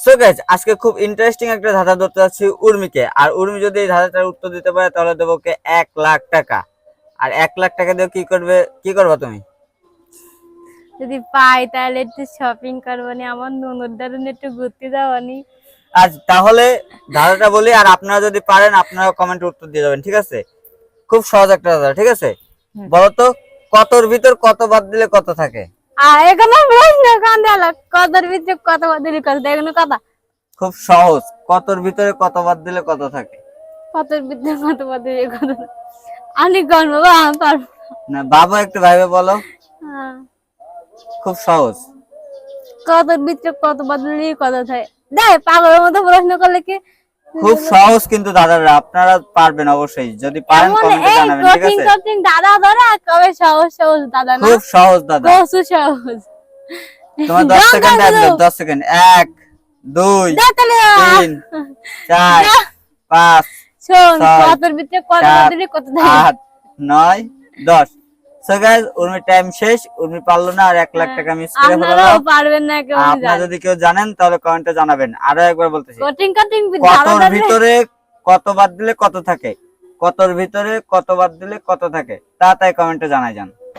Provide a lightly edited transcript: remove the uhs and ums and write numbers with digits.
So guys, আজকে খুব interesting একটা ধাঁধা ধরতে যাচ্ছি উর্মিকে। আর উর্মি যদি এই ধাঁধাটার উত্তর দিতে পারে তাহলে দেবো ওকে 1,00,000 টাকা। আর 1,00,000 টাকা দিয়ে কি করবা তুমি? যদি পাই তাহলে একটু শপিং করবো নি, আমার ননদ দারুন একটু ঘুরতে যাবো নি। আজ তাহলে ধাঁধাটা বলি, আর আপনারা যদি পারেন আপনারা কমেন্টে উত্তর দিয়ে যাবেন, ঠিক আছে? খুব সহজ একটা ধাঁধা, ঠিক আছে? বলতো, কতর ভিতর কত বাদ দিলে কত থাকে? এখানে প্রশ্ন কান্দালা, কতর ভিতরে কত বদলি কত এগুলো কথা। খুব সহজ, কতর ভিতরে কত বাদ দিলে কত থাকে? কতর ভিতরে কত বদলি কত। আমি কোন বাবা আমি পারবো না বাবা, একটু ভাইবে বলো। না। খুব সহজ। কতর ভিতরে কত বদলি কত থাকে, দেখ পাগলের মতো প্রশ্ন করলে কি। খুব সহজ কিন্তু দাদারা, আপনারা পারবেন অবশ্যই, যদি পারেন কমেন্টে জানাবেন, ঠিক আছে? কঠিন দাদা ধরা কবে সহজ সহজ দাদা না, খুব সহজ দাদা। কসু সহজ। তোমার 10 সেকেন্ড একদম, 10 সেকেন্ড। 1 2 3 4 5 শোন, 6 কতর ভিতরে কত 7 বদলি কত থাকে। 8 9 10। সো গাইস, উর্মি টাইম শেষ, উর্মি পারলো না, আর 1,00,000 টাকা মিস করে আপনারাও ফেললো। পারবেন না কেউ আপনারা যদি কেউ জানেন তাহলে কমেন্টে জানাবেন। আরো একবার বলতেছি, কঠিন কঠিন কতর ভিতরে কত বাদ দিলে কত থাকে? কতর ভিতরে কত বাদ দিলে কত থাকে? তাড়াতাড়ি কমেন্টে জানাই যান।